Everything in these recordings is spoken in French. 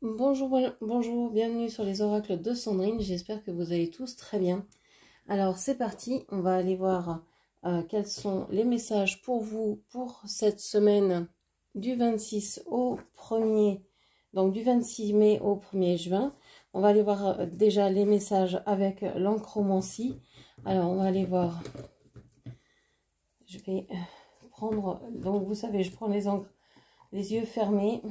Bonjour, bonjour, bienvenue sur les oracles de Sandrine, j'espère que vous allez tous très bien. Alors c'est parti, on va aller voir quels sont les messages pour vous pour cette semaine du 26 au 1er, donc du 26 mai au 1er juin. On va aller voir déjà les messages avec l'encromancie. Alors on va aller voir, je vais prendre, donc vous savez, je prends les encres, les yeux fermés.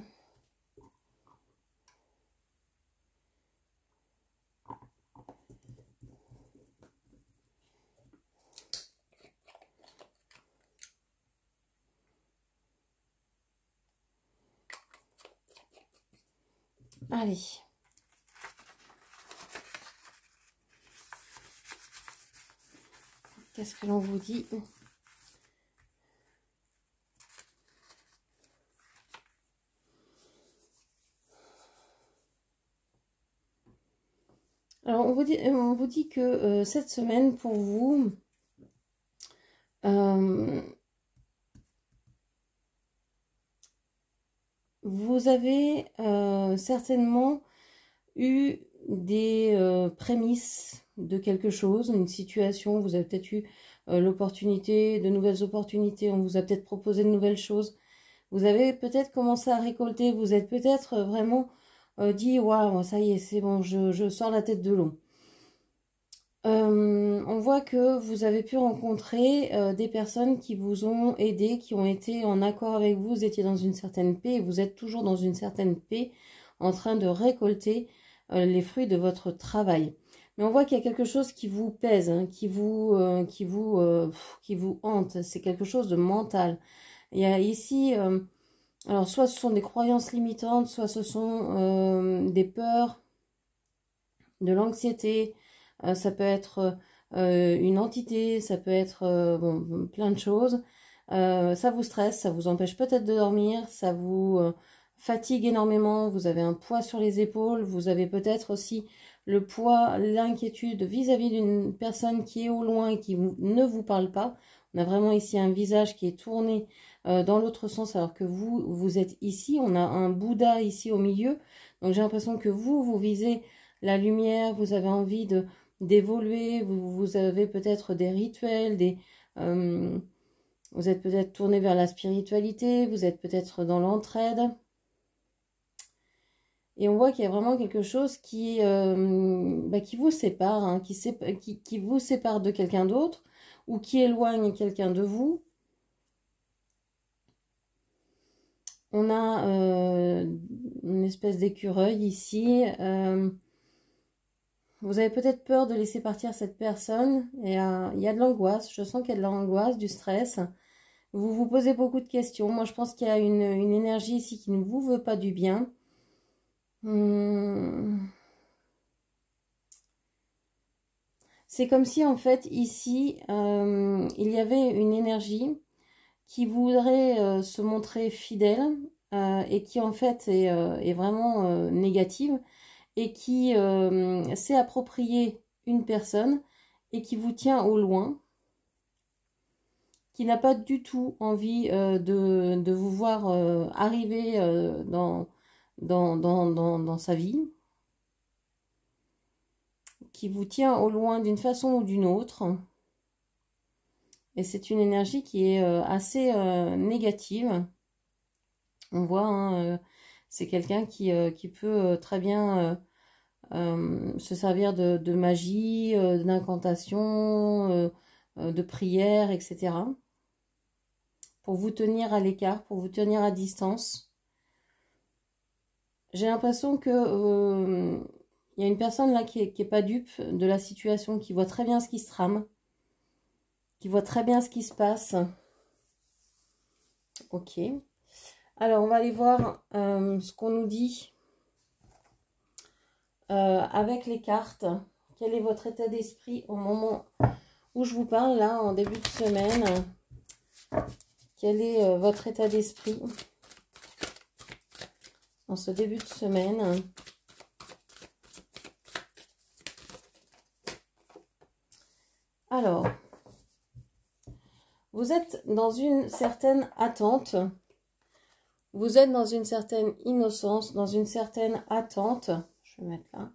Allez. Qu'est-ce que l'on vous dit? Alors, on vous dit que cette semaine, pour vous, vous avez certainement eu des prémices de quelque chose, une situation, vous avez peut-être eu l'opportunité, de nouvelles opportunités, on vous a peut-être proposé de nouvelles choses. Vous avez peut-être commencé à récolter, vous êtes peut-être vraiment dit, waouh, ça y est, c'est bon, je sors la tête de l'eau. On voit que vous avez pu rencontrer des personnes qui vous ont aidé, qui ont été en accord avec vous, vous étiez dans une certaine paix et vous êtes toujours dans une certaine paix en train de récolter les fruits de votre travail. Mais on voit qu'il y a quelque chose qui vous pèse, hein, qui vous hante, c'est quelque chose de mental. Il y a ici, alors soit ce sont des croyances limitantes, soit ce sont des peurs, de l'anxiété, ça peut être une entité, ça peut être bon, plein de choses. Ça vous stresse, ça vous empêche peut-être de dormir, ça vous fatigue énormément, vous avez un poids sur les épaules, vous avez peut-être aussi le poids, l'inquiétude vis-à-vis d'une personne qui est au loin et qui ne vous parle pas. On a vraiment ici un visage qui est tourné dans l'autre sens alors que vous êtes ici. On a un Bouddha ici au milieu. Donc j'ai l'impression que vous visez la lumière, vous avez envie d'évoluer, vous avez peut-être des rituels, vous êtes peut-être tourné vers la spiritualité, vous êtes peut-être dans l'entraide. Et on voit qu'il y a vraiment quelque chose qui vous sépare, hein, qui vous sépare de quelqu'un d'autre ou qui éloigne quelqu'un de vous. On a une espèce d'écureuil ici. Vous avez peut-être peur de laisser partir cette personne. Et, il y a de l'angoisse. Je sens qu'il y a de l'angoisse, du stress. Vous vous posez beaucoup de questions. Moi, je pense qu'il y a une énergie ici qui ne vous veut pas du bien. C'est comme si, en fait, ici, il y avait une énergie qui voudrait se montrer fidèle et qui, en fait, est vraiment négative et qui s'est approprié une personne et qui vous tient au loin, qui n'a pas du tout envie de vous voir arriver dans sa vie, qui vous tient au loin d'une façon ou d'une autre. Et c'est une énergie qui est assez négative. On voit, hein, c'est quelqu'un qui peut très bien se servir de magie, d'incantation, de prière, etc. Pour vous tenir à l'écart, pour vous tenir à distance. J'ai l'impression que y a une personne là qui est pas dupe de la situation, qui voit très bien ce qui se trame, qui voit très bien ce qui se passe. Ok. Alors, on va aller voir ce qu'on nous dit avec les cartes. Quel est votre état d'esprit au moment où je vous parle, là, en début de semaine? Quel est votre état d'esprit en ce début de semaine? Alors, vous êtes dans une certaine attente. Vous êtes dans une certaine innocence, dans une certaine attente. Je vais mettre là.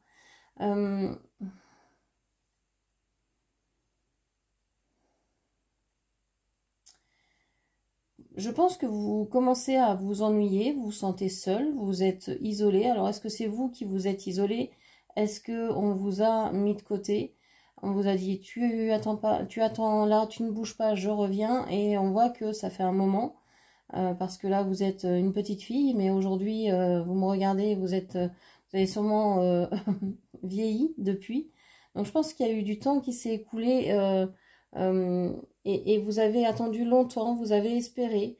Je pense que vous commencez à vous ennuyer, vous vous sentez seul, vous êtes isolé. Alors, est-ce que c'est vous qui vous êtes isolé? Est-ce qu'on vous a mis de côté? On vous a dit, tu attends pas, tu attends là, tu ne bouges pas, je reviens. Et on voit que ça fait un moment, parce que là, vous êtes une petite fille, mais aujourd'hui, vous me regardez, vous avez sûrement vieilli depuis. Donc, je pense qu'il y a eu du temps qui s'est écoulé. Et vous avez attendu longtemps, vous avez espéré,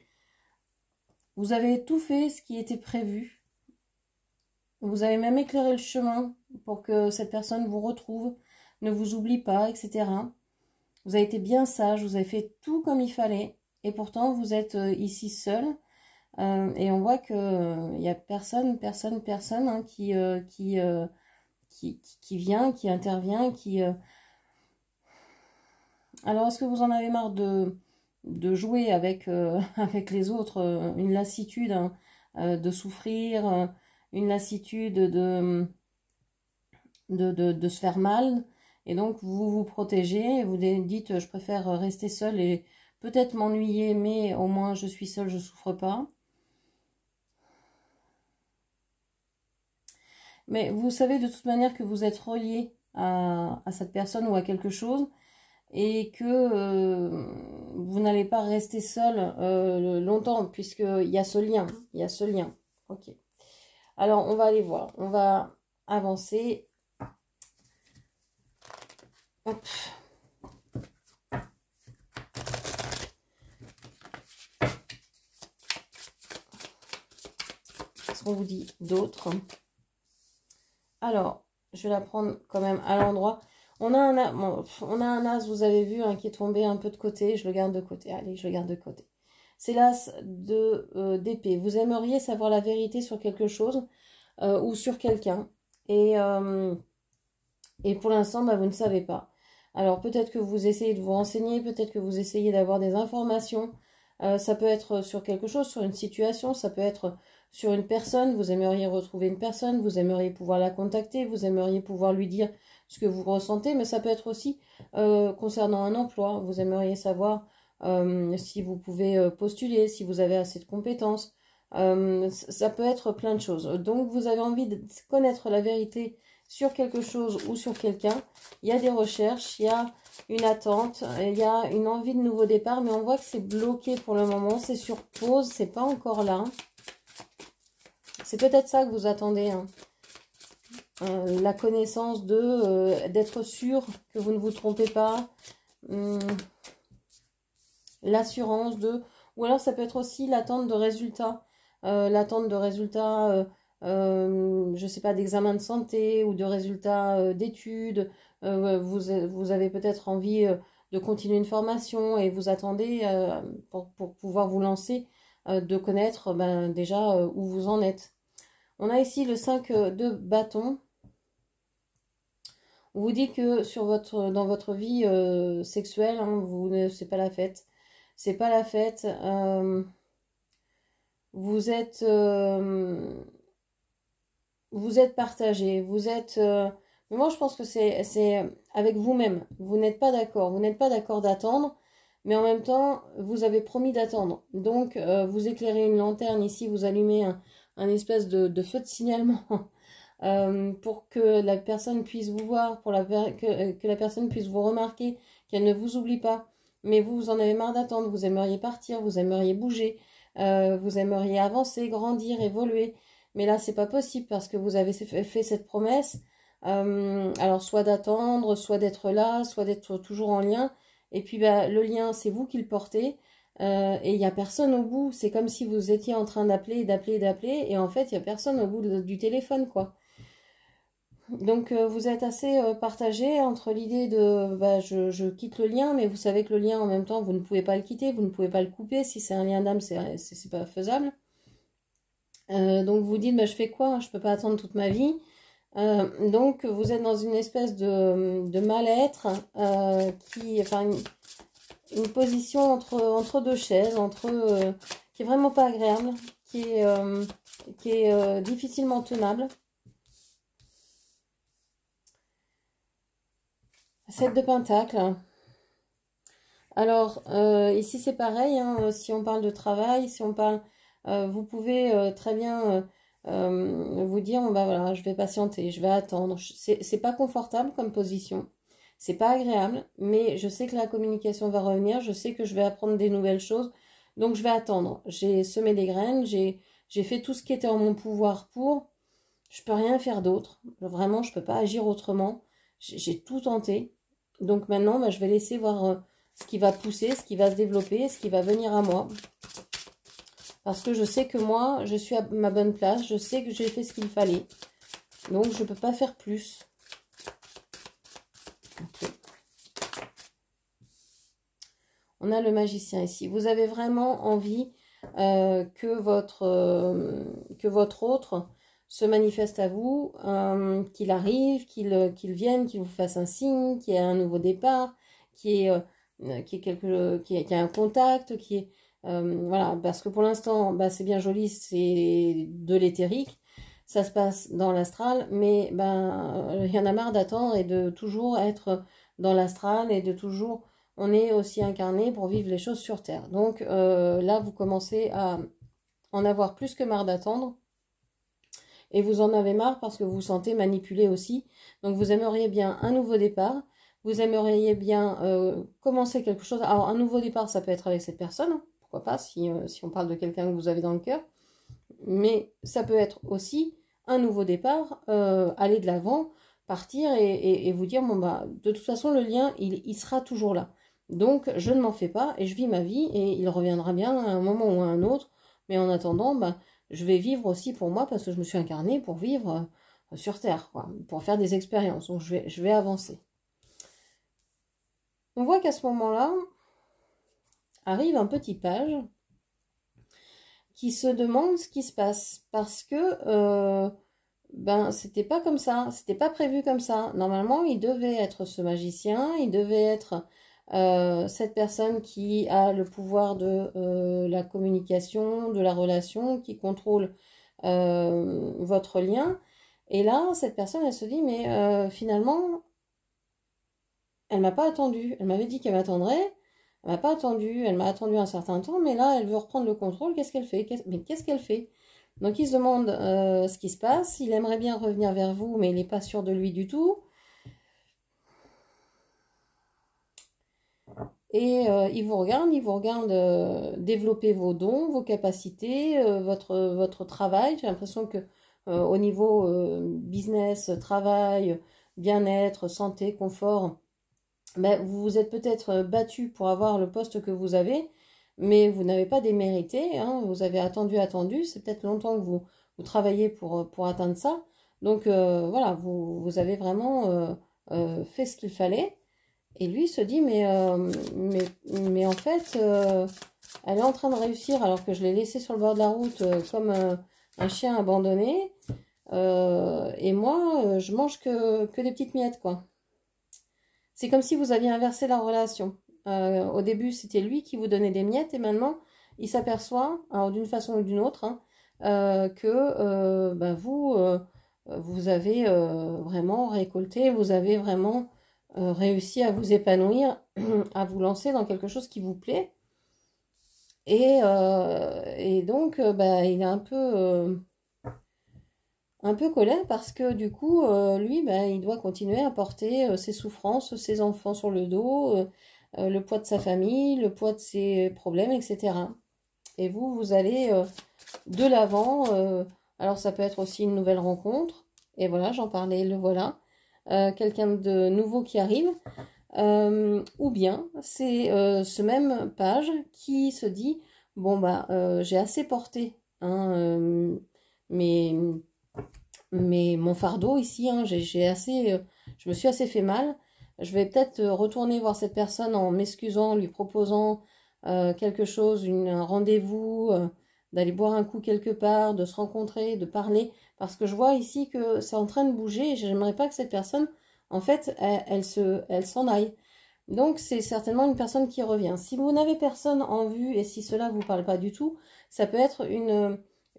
vous avez tout fait ce qui était prévu, vous avez même éclairé le chemin pour que cette personne vous retrouve, ne vous oublie pas, etc. Vous avez été bien sage, vous avez fait tout comme il fallait, et pourtant vous êtes ici seul, et on voit qu'il n'y a personne hein, qui vient, qui intervient, qui... Alors, est-ce que vous en avez marre de jouer avec, avec les autres, une lassitude hein, de souffrir, une lassitude de se faire mal, et donc vous vous protégez, et vous dites je préfère rester seule et peut-être m'ennuyer, mais au moins je suis seule, je souffre pas. Mais vous savez de toute manière que vous êtes relié à cette personne ou à quelque chose, et que vous n'allez pas rester seul longtemps, puisqu'il y a ce lien, il y a ce lien. Ok. Alors, on va aller voir, on va avancer. Hop. Qu'est-ce qu'on vous dit d'autre? Alors, je vais la prendre quand même à l'endroit. On a un as, vous avez vu, hein, qui est tombé un peu de côté. Je le garde de côté. Allez, je le garde de côté. C'est l'as d'épée. Vous aimeriez savoir la vérité sur quelque chose ou sur quelqu'un. Et pour l'instant, bah, vous ne savez pas. Alors, peut-être que vous essayez de vous renseigner. Peut-être que vous essayez d'avoir des informations. Ça peut être sur quelque chose, sur une situation. Ça peut être sur une personne. Vous aimeriez retrouver une personne. Vous aimeriez pouvoir la contacter. Vous aimeriez pouvoir lui dire ce que vous ressentez, mais ça peut être aussi concernant un emploi. Vous aimeriez savoir si vous pouvez postuler, si vous avez assez de compétences. Ça peut être plein de choses. Donc, vous avez envie de connaître la vérité sur quelque chose ou sur quelqu'un. Il y a des recherches, il y a une attente, il y a une envie de nouveau départ, mais on voit que c'est bloqué pour le moment. C'est sur pause, c'est pas encore là. C'est peut-être ça que vous attendez, hein. La connaissance d'être sûr que vous ne vous trompez pas, l'assurance de, ou alors ça peut être aussi l'attente de résultats, je sais pas, d'examen de santé ou de résultats d'études. Vous avez peut-être envie de continuer une formation et vous attendez pour pouvoir vous lancer, de connaître ben, déjà où vous en êtes. On a ici le 5 de bâton. On vous dit que dans votre vie sexuelle, hein, c'est pas la fête. C'est pas la fête. Vous êtes partagé. Mais moi, je pense que c'est avec vous-même. Vous n'êtes pas d'accord. Vous n'êtes pas d'accord d'attendre. Mais en même temps, vous avez promis d'attendre. Donc, vous éclairez une lanterne ici. Vous allumez un espèce de feu de signalement. Pour que la personne puisse vous voir, que la personne puisse vous remarquer, qu'elle ne vous oublie pas. Mais vous en avez marre d'attendre, vous aimeriez partir, vous aimeriez bouger, vous aimeriez avancer, grandir, évoluer. Mais là, c'est pas possible parce que vous avez fait cette promesse. Alors, soit d'attendre, soit d'être là, soit d'être toujours en lien. Et puis, bah, le lien, c'est vous qui le portez. Et il n'y a personne au bout. C'est comme si vous étiez en train d'appeler. Et en fait, il n'y a personne au bout du téléphone, quoi. Donc, vous êtes assez partagé entre l'idée de bah, je quitte le lien, mais vous savez que le lien, en même temps, vous ne pouvez pas le quitter, vous ne pouvez pas le couper. Si c'est un lien d'âme, c'est pas faisable. Donc, vous dites, bah, je fais quoi? Je peux pas attendre toute ma vie. Donc, vous êtes dans une espèce de mal-être, enfin, une position entre deux chaises, qui est vraiment pas agréable. qui est difficilement tenable. 7 de Pentacle. Alors, ici c'est pareil, hein, si on parle de travail, si on parle, vous pouvez très bien vous dire, bon, bah voilà, je vais patienter, je vais attendre. C'est pas confortable comme position, c'est pas agréable, mais je sais que la communication va revenir, je sais que je vais apprendre des nouvelles choses, donc je vais attendre. J'ai semé des graines, j'ai fait tout ce qui était en mon pouvoir pour, je peux rien faire d'autre, vraiment, je peux pas agir autrement, j'ai tout tenté. Donc maintenant, bah, je vais laisser voir ce qui va pousser, ce qui va se développer, ce qui va venir à moi. Parce que je sais que moi, je suis à ma bonne place, je sais que j'ai fait ce qu'il fallait. Donc je ne peux pas faire plus. Okay. On a le magicien ici. Vous avez vraiment envie que votre autre se manifeste à vous, qu'il arrive, qu'il vienne, qu'il vous fasse un signe, qu'il y ait un nouveau départ, qu'il y ait un contact, voilà, parce que pour l'instant, bah, c'est bien joli, c'est de l'éthérique, ça se passe dans l'astral, mais ben, il y en a marre d'attendre et de toujours être dans l'astral et de toujours, on est aussi incarné pour vivre les choses sur Terre. Donc là, vous commencez à en avoir plus que marre d'attendre. Et vous en avez marre parce que vous vous sentez manipulé aussi. Donc vous aimeriez bien un nouveau départ. Vous aimeriez bien commencer quelque chose. Alors un nouveau départ, ça peut être avec cette personne. Hein, pourquoi pas, si on parle de quelqu'un que vous avez dans le cœur. Mais ça peut être aussi un nouveau départ, aller de l'avant, partir et vous dire, bon bah, de toute façon, le lien, il sera toujours là. Donc je ne m'en fais pas et je vis ma vie et il reviendra bien à un moment ou à un autre. Mais en attendant, bah, je vais vivre aussi pour moi parce que je me suis incarnée pour vivre sur Terre, quoi, pour faire des expériences. Donc je vais avancer. On voit qu'à ce moment-là, arrive un petit page qui se demande ce qui se passe parce que ben c'était pas comme ça, c'était pas prévu comme ça. Normalement, il devait être ce magicien, il devait être cette personne qui a le pouvoir de la communication, de la relation, qui contrôle votre lien. Et là, cette personne, elle se dit, mais finalement, elle m'a pas attendu. Elle m'avait dit qu'elle m'attendrait. Elle m'a pas attendu. Elle m'a attendu un certain temps, mais là, elle veut reprendre le contrôle. Qu'est-ce qu'elle fait? Mais qu'est-ce qu'elle fait? Donc, il se demande ce qui se passe. Il aimerait bien revenir vers vous, mais il n'est pas sûr de lui du tout. Et il vous regarde développer vos dons, vos capacités, votre travail. J'ai l'impression que au niveau business, travail, bien-être, santé, confort, ben, vous vous êtes peut-être battu pour avoir le poste que vous avez, mais vous n'avez pas démérité, hein, vous avez attendu, c'est peut-être longtemps que vous travaillez pour atteindre ça. Donc voilà, vous avez vraiment fait ce qu'il fallait. Et lui se dit, mais en fait, elle est en train de réussir alors que je l'ai laissé sur le bord de la route comme un chien abandonné. Et moi, je mange que des petites miettes, quoi. C'est comme si vous aviez inversé la relation. Au début, c'était lui qui vous donnait des miettes et maintenant, il s'aperçoit, alors d'une façon ou d'une autre, hein, que ben vous avez vraiment récolté, vous avez vraiment réussi à vous épanouir, à vous lancer dans quelque chose qui vous plaît. Et donc, bah, il est un peu colère parce que du coup, lui, bah, il doit continuer à porter ses souffrances, ses enfants sur le dos, le poids de sa famille, le poids de ses problèmes, etc. Et vous allez de l'avant. Alors, ça peut être aussi une nouvelle rencontre. Et voilà, j'en parlais, le voilà. Quelqu'un de nouveau qui arrive. Ou bien c'est ce même page qui se dit bon bah j'ai assez porté hein, mais mon fardeau ici hein, j'ai assez je me suis assez fait mal, je vais peut-être retourner voir cette personne en m'excusant, lui proposant quelque chose, un rendez-vous, d'aller boire un coup quelque part, de se rencontrer, de parler, parce que je vois ici que c'est en train de bouger et j'aimerais pas que cette personne en fait, elle s'en aille. Donc, c'est certainement une personne qui revient. Si vous n'avez personne en vue et si cela ne vous parle pas du tout, ça peut être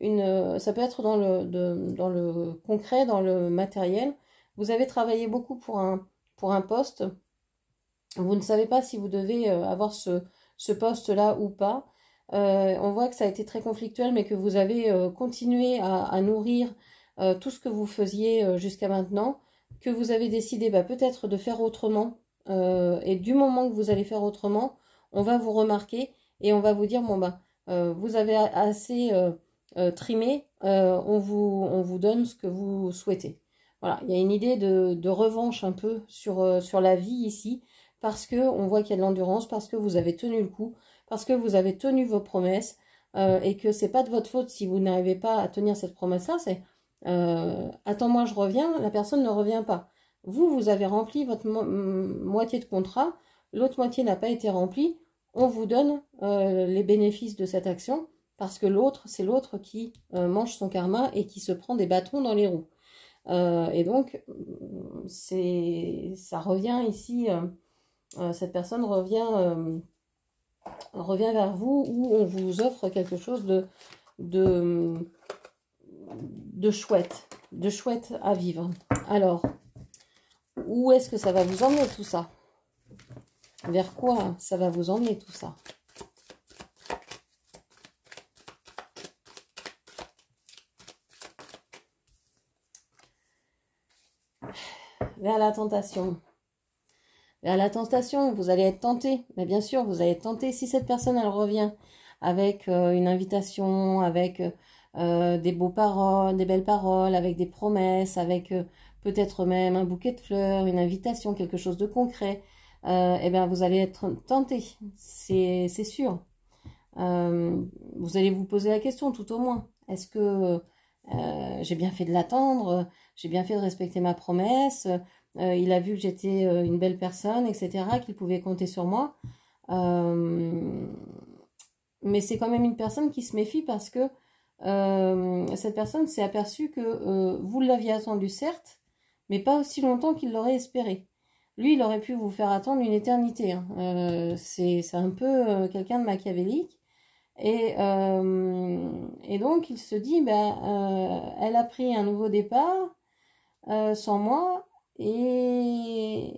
ça peut être dans le concret, dans le matériel. Vous avez travaillé beaucoup pour un poste. Vous ne savez pas si vous devez avoir ce poste-là ou pas. On voit que ça a été très conflictuel, mais que vous avez continué à nourrir tout ce que vous faisiez jusqu'à maintenant, que vous avez décidé peut-être de faire autrement. Et du moment que vous allez faire autrement, on va vous remarquer et on va vous dire, bon vous avez assez trimé, on vous donne ce que vous souhaitez. Voilà, il y a une idée de revanche un peu sur la vie ici, parce que on voit qu'il y a de l'endurance, parce que vous avez tenu le coup, parce que vous avez tenu vos promesses, et que c'est pas de votre faute si vous n'arrivez pas à tenir cette promesse-là, c'est attends-moi, je reviens, la personne ne revient pas. Vous avez rempli votre moitié de contrat, l'autre moitié n'a pas été remplie, on vous donne les bénéfices de cette action, parce que c'est l'autre qui mange son karma et qui se prend des bâtons dans les roues. Et donc, ça revient ici, cette personne revient vers vous, où on vous offre quelque chose de, de chouette à vivre. Alors, où est-ce que ça va vous emmener tout ça? Vers quoi ça va vous emmener tout ça? Vers la tentation. Vers la tentation, vous allez être tenté. Mais bien sûr, vous allez être tenté. Si cette personne, elle revient avec une invitation, avec des belles paroles, avec des promesses, avec peut-être même un bouquet de fleurs, une invitation, quelque chose de concret, eh bien, vous allez être tenté. C'est sûr. Vous allez vous poser la question, tout au moins. Est-ce que j'ai bien fait de l'attendre? J'ai bien fait de respecter ma promesse? Il a vu que j'étais une belle personne, etc., qu'il pouvait compter sur moi. Mais c'est quand même une personne qui se méfie parce que cette personne s'est aperçue que vous l'aviez attendu, certes, mais pas aussi longtemps qu'il l'aurait espéré. Lui, il aurait pu vous faire attendre une éternité. Hein. C'est un peu quelqu'un de machiavélique. Et donc, il se dit, elle a pris un nouveau départ sans moi. Et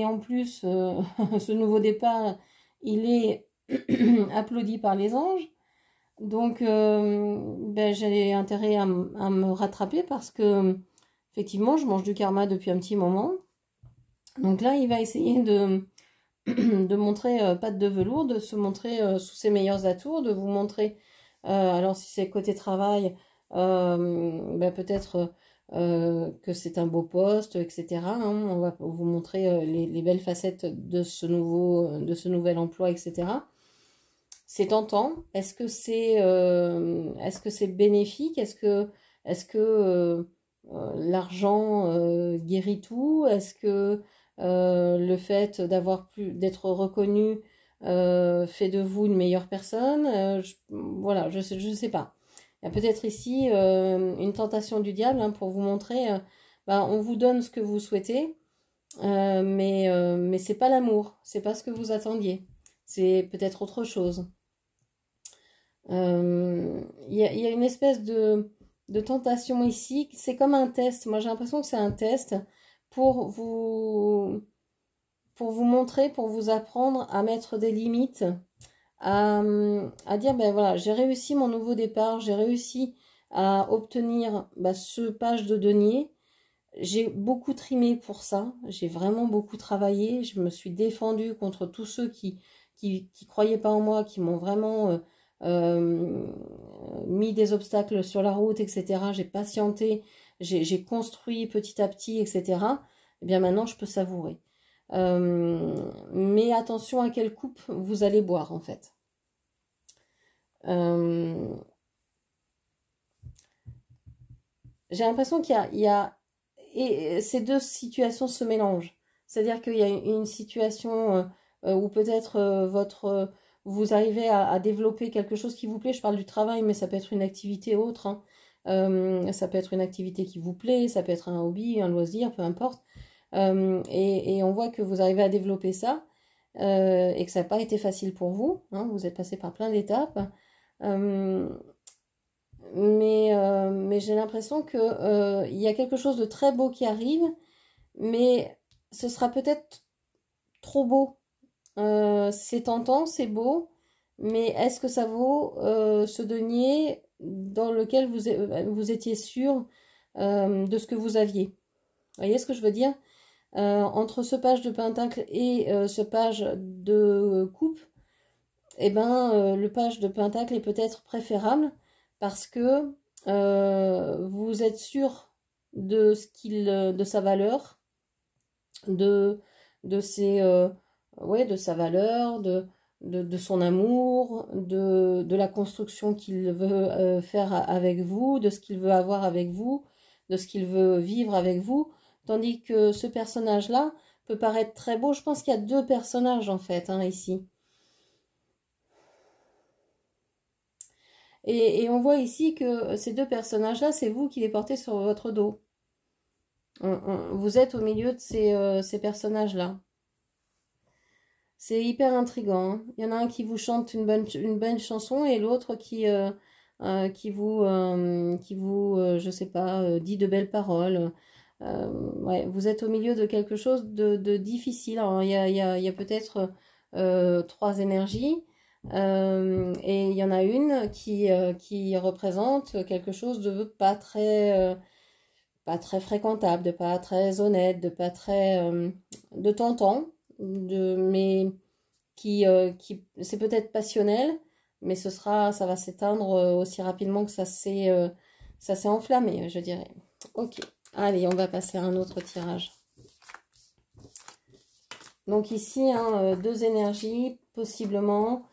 en plus, ce nouveau départ, il est applaudi par les anges. Donc, j'ai intérêt à me rattraper parce que, effectivement, je mange du karma depuis un petit moment. Donc là, il va essayer de montrer patte de velours, de se montrer sous ses meilleurs atours, de vous montrer, alors si c'est côté travail, peut-être que c'est un beau poste, etc. Hein, on va vous montrer les belles facettes de ce nouvel emploi, etc. C'est tentant. Est-ce que c'est bénéfique? Est-ce que l'argent guérit tout? Est-ce que le fait d'être reconnu fait de vous une meilleure personne? Voilà, je sais pas. Il y a peut-être ici une tentation du diable hein, pour vous montrer, on vous donne ce que vous souhaitez, mais c'est pas l'amour, c'est pas ce que vous attendiez, c'est peut-être autre chose. Il y a une espèce de tentation ici, c'est comme un test. Moi j'ai l'impression que c'est un test pour vous montrer, pour vous apprendre à mettre des limites, à dire, voilà, j'ai réussi mon nouveau départ, j'ai réussi à obtenir ce page de denier, j'ai beaucoup trimé pour ça, j'ai vraiment beaucoup travaillé, je me suis défendue contre tous ceux qui croyaient pas en moi, qui m'ont vraiment mis des obstacles sur la route, etc. J'ai patienté, j'ai construit petit à petit, etc. Et bien maintenant, je peux savourer. Mais attention à quelle coupe vous allez boire, en fait. J'ai l'impression qu'il y a et ces deux situations se mélangent. C'est-à-dire qu'il y a une situation où peut-être vous arrivez à développer quelque chose qui vous plaît. Je parle du travail, mais ça peut être une activité autre. Hein. Ça peut être une activité qui vous plaît, ça peut être un hobby, un loisir, peu importe. Et on voit que vous arrivez à développer ça et que ça n'a pas été facile pour vous. Hein, vous êtes passé par plein d'étapes. mais j'ai l'impression que il y a quelque chose de très beau qui arrive, mais ce sera peut-être trop beau. C'est tentant, c'est beau, mais est-ce que ça vaut ce denier dans lequel vous étiez sûr de ce que vous aviez? Vous voyez ce que je veux dire? Entre ce page de pentacle et ce page de coupe, eh ben, le page de pentacle est peut-être préférable parce que vous êtes sûr de de sa valeur, de, de ses, ouais, de sa valeur, de son amour, de la construction qu'il veut faire avec vous, de ce qu'il veut avoir avec vous, de ce qu'il veut vivre avec vous. Tandis que ce personnage-là peut paraître très beau. Je pense qu'il y a deux personnages en fait, hein, ici. Et on voit ici que ces deux personnages-là, c'est vous qui les portez sur votre dos. Vous êtes au milieu de ces personnages-là. C'est hyper intriguant, hein. Il y en a un qui vous chante une bonne chanson et l'autre qui vous, je sais pas, dit de belles paroles. Ouais, vous êtes au milieu de quelque chose de difficile. Alors, il y a peut-être trois énergies. Et il y en a une qui représente quelque chose de pas très fréquentable, de pas très honnête, de pas très de tentant, mais qui c'est peut-être passionnel, mais ça va s'éteindre aussi rapidement que ça s'est enflammé, je dirais. Ok, allez, on va passer à un autre tirage. Donc ici, hein, deux énergies, possiblement,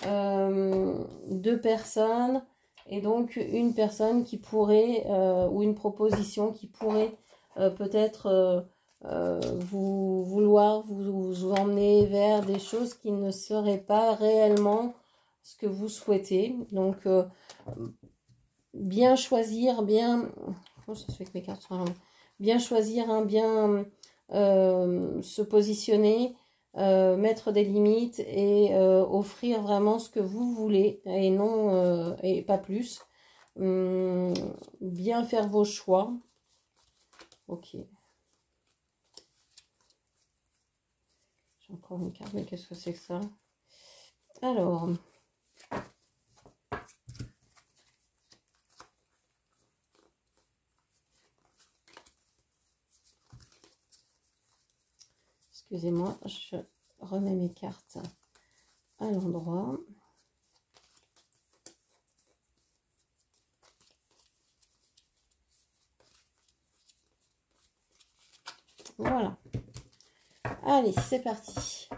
deux personnes, et donc une personne qui pourrait, ou une proposition qui pourrait peut-être vous emmener vers des choses qui ne seraient pas réellement ce que vous souhaitez. Donc, bien choisir, bien... Comment ça se fait que mes cartes sont... Bien choisir, hein, bien se positionner, mettre des limites et offrir vraiment ce que vous voulez et non et pas plus. Bien faire vos choix. Ok. J'ai encore une carte, mais qu'est-ce que c'est que ça? Alors. Excusez-moi, je remets mes cartes à l'endroit. Voilà. Allez, c'est parti.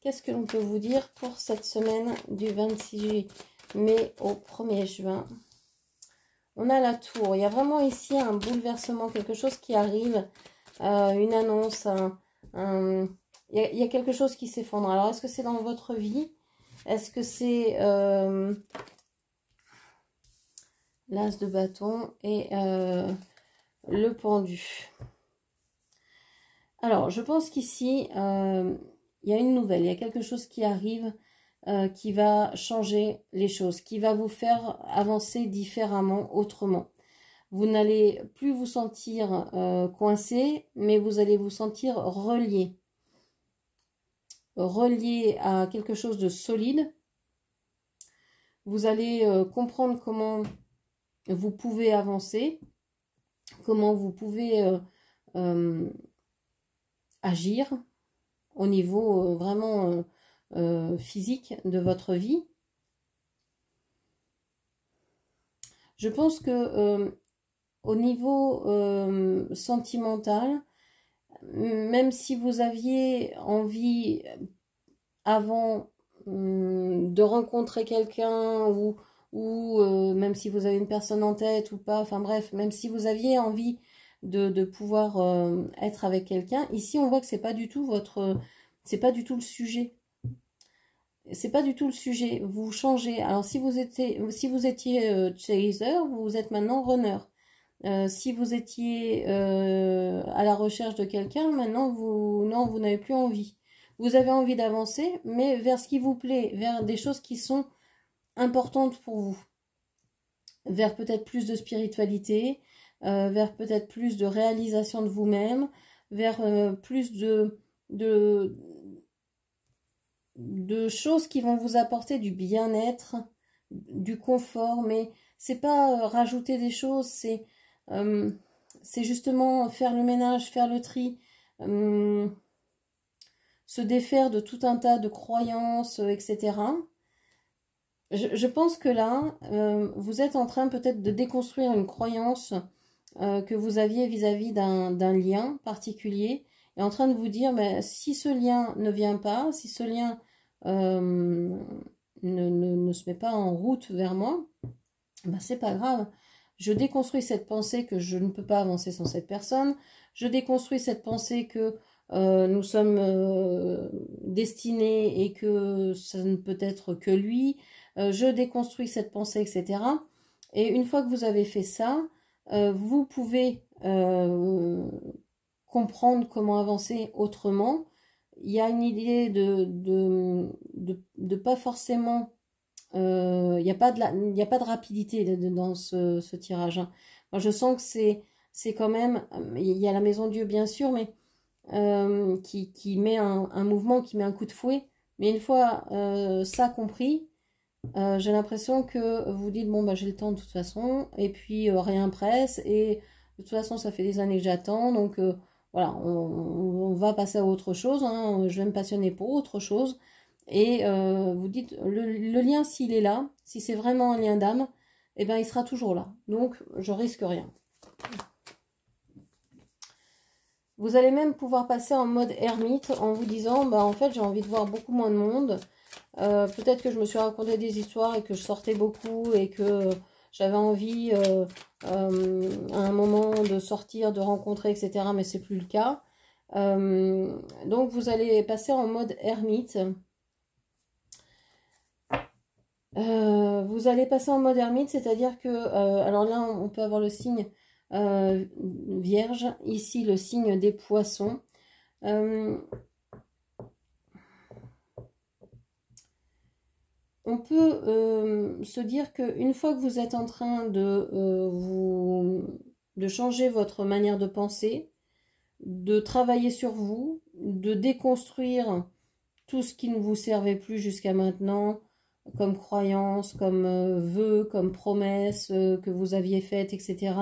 Qu'est-ce que l'on peut vous dire pour cette semaine du 26 mai au 1er juin? On a la tour. Il y a vraiment ici un bouleversement, quelque chose qui arrive, une annonce, il y a quelque chose qui s'effondre. Alors, est-ce que c'est dans votre vie? Est-ce que c'est l'as de bâton et le pendu? Alors, je pense qu'ici, il y a une nouvelle, il y a quelque chose qui arrive, qui va changer les choses, qui va vous faire avancer différemment, autrement. Vous n'allez plus vous sentir coincé, mais vous allez vous sentir relié. Relié à quelque chose de solide. Vous allez comprendre comment vous pouvez avancer, comment vous pouvez agir au niveau vraiment physique de votre vie. Je pense que au niveau sentimental, même si vous aviez envie avant de rencontrer quelqu'un ou même si vous avez une personne en tête ou pas, enfin bref, même si vous aviez envie de pouvoir être avec quelqu'un, ici on voit que c'est pas du tout c'est pas du tout le sujet. C'est pas du tout le sujet. Vous changez. Alors si vous étiez chaser, vous êtes maintenant runner. Si vous étiez à la recherche de quelqu'un, maintenant vous n'avez plus envie. Vous avez envie d'avancer, mais vers ce qui vous plaît, vers des choses qui sont importantes pour vous. Vers peut-être plus de spiritualité, vers peut-être plus de réalisation de vous-même, vers plus de choses qui vont vous apporter du bien-être, du confort, mais c'est pas rajouter des choses, c'est justement faire le ménage, faire le tri, se défaire de tout un tas de croyances, etc. Je pense que là, vous êtes en train peut-être de déconstruire une croyance que vous aviez vis-à-vis d'un lien particulier, et en train de vous dire, mais si ce lien ne vient pas, si ce lien ne se met pas en route vers moi, ben c'est pas grave. Je déconstruis cette pensée que je ne peux pas avancer sans cette personne. Je déconstruis cette pensée que nous sommes destinés et que ça ne peut être que lui. Je déconstruis cette pensée, etc. Et une fois que vous avez fait ça, vous pouvez comprendre comment avancer autrement. Il y a une idée de pas forcément... il n'y a pas de rapidité dans ce tirage. Hein. Moi, je sens que c'est quand même... Il y a la Maison Dieu, bien sûr, mais qui met un mouvement, qui met un coup de fouet. Mais une fois ça compris, j'ai l'impression que vous dites, bon, bah, j'ai le temps de toute façon, et puis rien presse, et de toute façon, ça fait des années que j'attends, donc voilà, on va passer à autre chose, hein, je vais me passionner pour autre chose, et vous dites, le lien, s'il est là, si c'est vraiment un lien d'âme, eh ben, il sera toujours là, donc je risque rien. Vous allez même pouvoir passer en mode ermite en vous disant, bah, en fait, j'ai envie de voir beaucoup moins de monde. Peut-être que je me suis raconté des histoires et que je sortais beaucoup et que j'avais envie à un moment de sortir, de rencontrer, etc. Mais c'est plus le cas. Donc, vous allez passer en mode ermite. Vous allez passer en mode ermite, c'est-à-dire que, alors là, on peut avoir le signe Vierge, ici le signe des poissons. On peut se dire qu'une fois que vous êtes en train de changer votre manière de penser, de travailler sur vous, de déconstruire tout ce qui ne vous servait plus jusqu'à maintenant, comme croyance, comme vœux, comme promesses que vous aviez faites, etc.,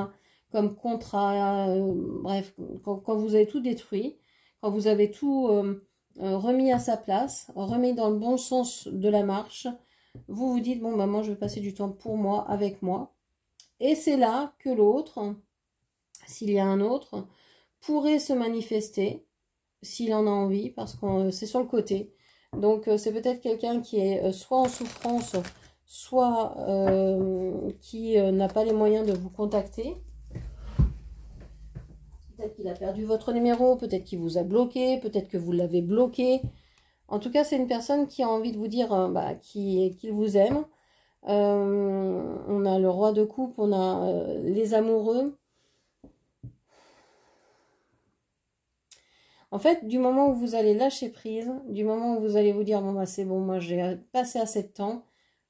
comme contrat, bref, quand vous avez tout détruit, quand vous avez tout remis à sa place, remis dans le bon sens de la marche, vous vous dites, bon, bah, moi, je vais passer du temps pour moi, avec moi. Et c'est là que l'autre, s'il y a un autre, pourrait se manifester, s'il en a envie, parce que c'est sur le côté. Donc, c'est peut-être quelqu'un qui est soit en souffrance, soit qui n'a pas les moyens de vous contacter. Peut-être qu'il a perdu votre numéro, peut-être qu'il vous a bloqué, peut-être que vous l'avez bloqué. En tout cas, c'est une personne qui a envie de vous dire qu'il vous aime. On a le roi de coupe, on a les amoureux. En fait, du moment où vous allez lâcher prise, du moment où vous allez vous dire, bon, bah, c'est bon, moi j'ai passé assez de temps,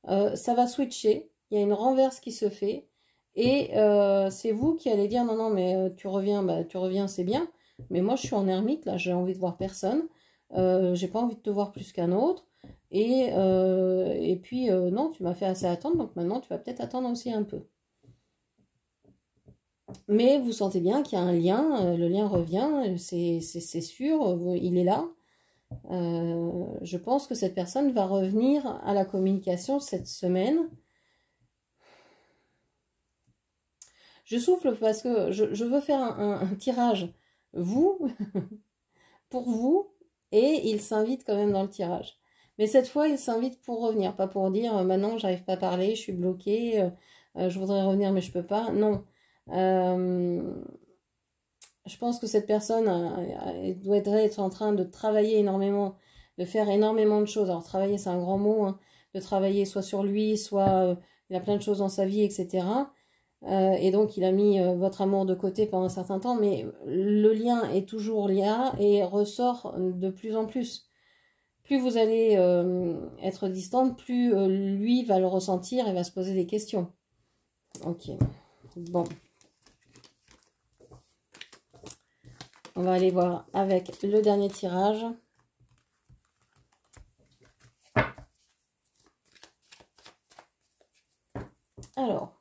ça va switcher, il y a une renverse qui se fait, et c'est vous qui allez dire, non, non, mais tu reviens, c'est bien, mais moi je suis en ermite, là, j'ai envie de voir personne, j'ai pas envie de te voir plus qu'un autre, et puis, non, tu m'as fait assez attendre, donc maintenant tu vas peut-être attendre aussi un peu. Mais vous sentez bien qu'il y a un lien, le lien revient, c'est sûr, il est là. Je pense que cette personne va revenir à la communication cette semaine. Je souffle parce que je veux faire un tirage, vous, pour vous, et il s'invite quand même dans le tirage. Mais cette fois, il s'invite pour revenir, pas pour dire maintenant j'arrive pas à parler, je suis bloquée, je voudrais revenir mais je peux pas. Non. Je pense que cette personne doit être en train de travailler énormément, de faire énormément de choses. Alors travailler, c'est un grand mot, hein, de travailler soit sur lui, soit il a plein de choses dans sa vie, etc. Et donc il a mis votre amour de côté pendant un certain temps, mais le lien est toujours là et ressort de plus en plus. plus vous allez être distante, plus lui va le ressentir et va se poser des questions. Ok, bon. On va aller voir avec le dernier tirage. Alors.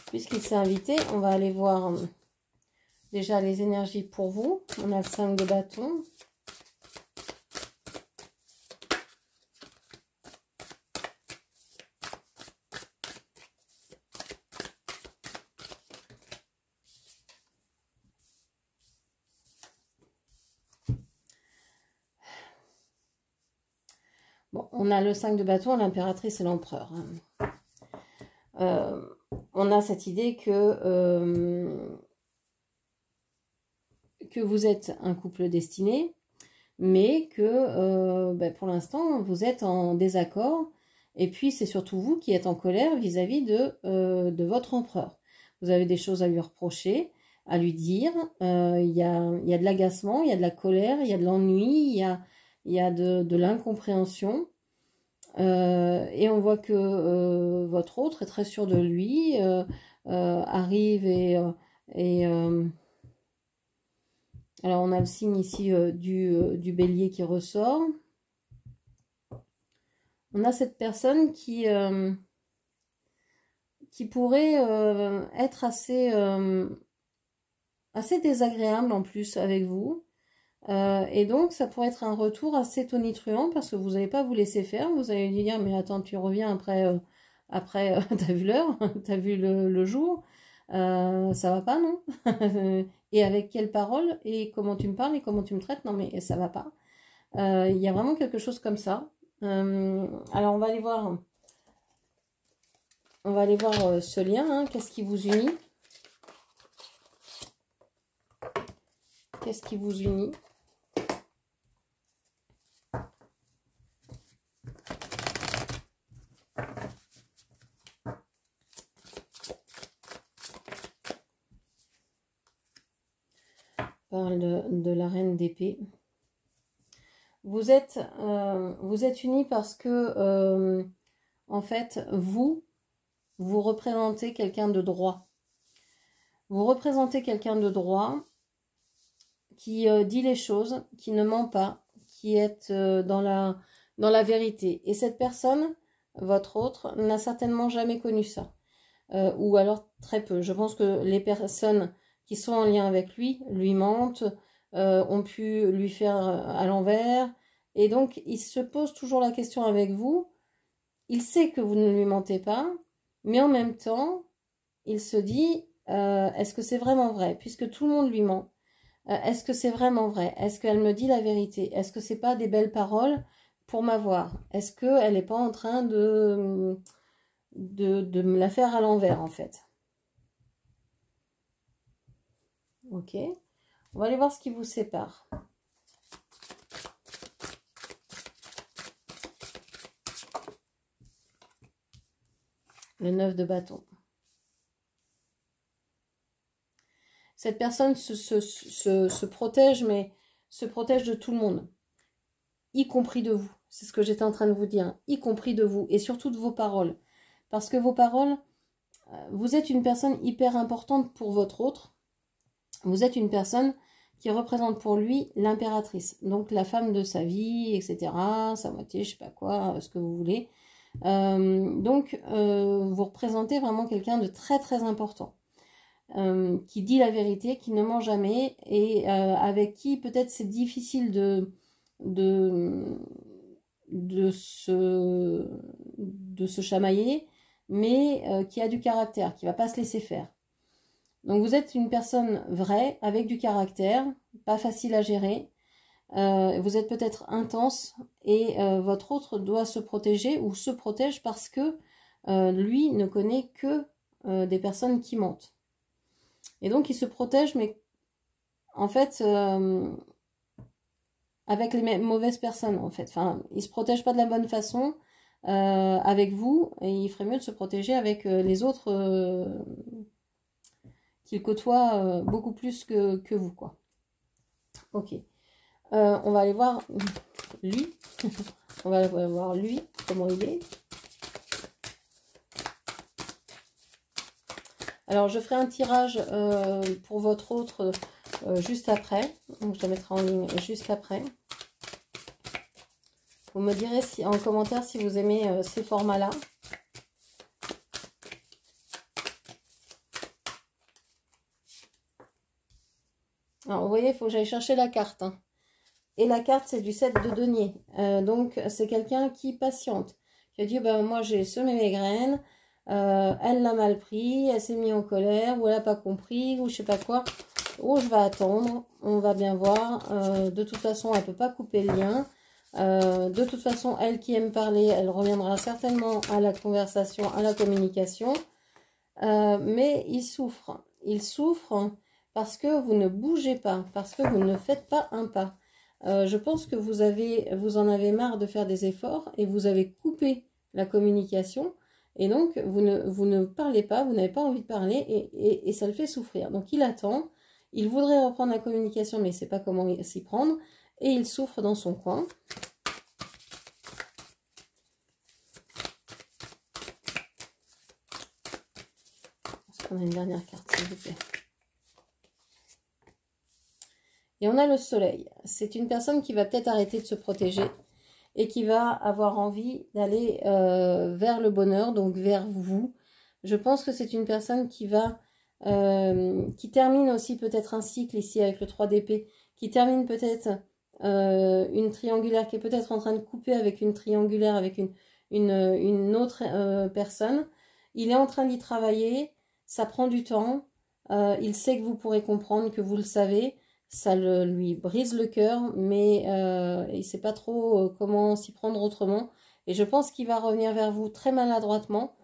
Puisqu'il s'est invité, on va aller voir déjà les énergies pour vous. On a le 5 de bâton. Bon, on a le 5 de bâton, l'impératrice et l'empereur. On a cette idée que vous êtes un couple destiné, mais que pour l'instant, vous êtes en désaccord. Et puis, c'est surtout vous qui êtes en colère vis-à-vis de votre empereur. Vous avez des choses à lui reprocher, à lui dire. Il y a de l'agacement, il y a de la colère, il y a de l'ennui, il y a de l'incompréhension. Et on voit que votre autre est très sûr de lui, arrive alors on a le signe ici du bélier qui ressort. On a cette personne qui pourrait être assez désagréable en plus avec vous. Et donc ça pourrait être un retour assez tonitruant parce que vous n'allez pas vous laisser faire. Vous allez lui dire mais attends, tu reviens après t'as vu l'heure, t'as vu le jour, ça va pas, non? Et avec quelles paroles et comment tu me parles et comment tu me traites? Non mais ça va pas. Il y a vraiment quelque chose comme ça. Alors on va aller voir ce lien, hein. Qu'est-ce qui vous unit? Qu'est-ce qui vous unit? Parle de la reine d'épée. Vous êtes unis parce que en fait vous représentez quelqu'un de droit. Vous représentez quelqu'un de droit qui dit les choses, qui ne ment pas, qui est dans la vérité. Et cette personne, votre autre, n'a certainement jamais connu ça. Ou alors très peu. Je pense que les personnes qui sont en lien avec lui mentent, ont pu lui faire à l'envers. Et donc, il se pose toujours la question avec vous. Il sait que vous ne lui mentez pas, mais en même temps, il se dit, est-ce que c'est vraiment vrai? Puisque tout le monde lui ment. Est-ce que c'est vraiment vrai? Est-ce qu'elle me dit la vérité? Est-ce que c'est pas des belles paroles pour m'avoir? Est-ce qu'elle n'est pas en train de me la faire à l'envers, en fait? Ok. On va aller voir ce qui vous sépare. Le 9 de bâton. Cette personne se protège, mais se protège de tout le monde, y compris de vous. C'est ce que j'étais en train de vous dire, y compris de vous, et surtout de vos paroles. Parce que vos paroles, vous êtes une personne hyper importante pour votre autre. Vous êtes une personne qui représente pour lui l'impératrice, donc la femme de sa vie, etc., sa moitié, je sais pas quoi, ce que vous voulez. Donc, vous représentez vraiment quelqu'un de très très important. Qui dit la vérité, qui ne ment jamais, et avec qui peut-être c'est difficile de se chamailler, mais qui a du caractère, qui va pas se laisser faire. Donc vous êtes une personne vraie, avec du caractère, pas facile à gérer. Vous êtes peut-être intense et votre autre doit se protéger ou se protège parce que lui ne connaît que des personnes qui mentent. Et donc il se protège, mais en fait avec les mauvaises personnes en fait. Enfin, il se protège pas de la bonne façon avec vous, et il ferait mieux de se protéger avec les autres qu'il côtoie beaucoup plus que vous, quoi. Ok. On va aller voir lui. On va voir lui, comment il est. Alors, je ferai un tirage pour votre autre juste après. Donc, je la mettrai en ligne juste après. Vous me direz si, en commentaire si vous aimez ces formats-là. Alors, vous voyez, il faut que j'aille chercher la carte. Hein. Et la carte, c'est du 7 de denier. Donc, c'est quelqu'un qui patiente. Qui a dit, ben, moi, j'ai semé mes graines. Elle l'a mal pris. Elle s'est mise en colère. Ou elle n'a pas compris. Ou je sais pas quoi. Ou je vais attendre. On va bien voir. De toute façon, elle ne peut pas couper le lien. De toute façon, elle qui aime parler, elle reviendra certainement à la conversation, à la communication. Mais il souffre. Il souffre parce que vous ne bougez pas, parce que vous ne faites pas un pas. Je pense que vous en avez marre de faire des efforts et vous avez coupé la communication. Et donc, vous ne parlez pas, vous n'avez pas envie de parler et ça le fait souffrir. Donc, il attend. Il voudrait reprendre la communication, mais il ne sait pas comment s'y prendre. Et il souffre dans son coin. Est-ce qu'on a une dernière carte, s'il vous plaît? Et on a le soleil. C'est une personne qui va peut-être arrêter de se protéger et qui va avoir envie d'aller vers le bonheur, donc vers vous. Je pense que c'est une personne qui va, qui termine aussi peut-être un cycle ici avec le 3 d'épée, qui termine peut-être une triangulaire, qui est peut-être en train de couper avec une triangulaire, avec une autre personne. Il est en train d'y travailler, ça prend du temps, il sait que vous pourrez comprendre, que vous le savez. Ça lui brise le cœur, mais il ne sait pas trop comment s'y prendre autrement. Et je pense qu'il va revenir vers vous très maladroitement,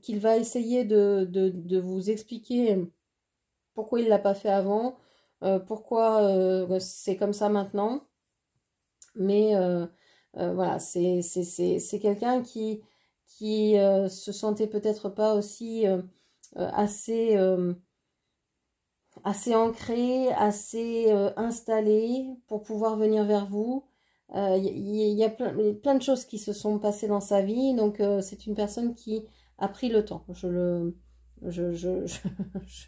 qu'il va essayer de vous expliquer pourquoi il ne l'a pas fait avant, pourquoi c'est comme ça maintenant. Mais voilà, c'est quelqu'un qui se sentait peut-être pas aussi assez ancré, assez installé pour pouvoir venir vers vous. Il y a plein de choses qui se sont passées dans sa vie, donc c'est une personne qui a pris le temps. Je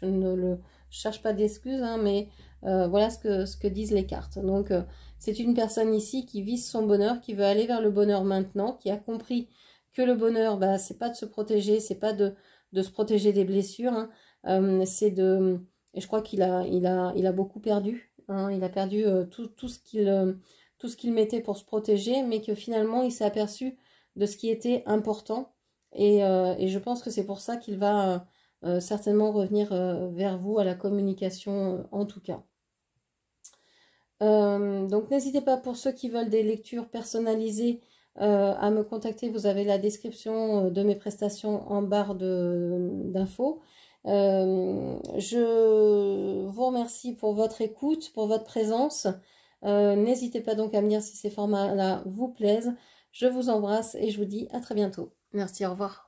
ne le cherche pas d'excuses, hein, mais voilà ce que disent les cartes. Donc c'est une personne ici qui vise son bonheur, qui veut aller vers le bonheur maintenant, qui a compris que le bonheur, bah, c'est pas de se protéger, c'est pas de se protéger des blessures, hein, c'est de... Et je crois qu'il a beaucoup perdu. Hein, il a perdu tout ce qu'il mettait pour se protéger, mais que finalement, il s'est aperçu de ce qui était important. Et je pense que c'est pour ça qu'il va certainement revenir vers vous à la communication, en tout cas. Donc, n'hésitez pas, pour ceux qui veulent des lectures personnalisées, à me contacter. Vous avez la description de mes prestations en barre d'infos. Je vous remercie pour votre écoute, pour votre présence. N'hésitez pas donc à me dire si ces formats-là vous plaisent. Je vous embrasse et je vous dis à très bientôt. Merci, au revoir.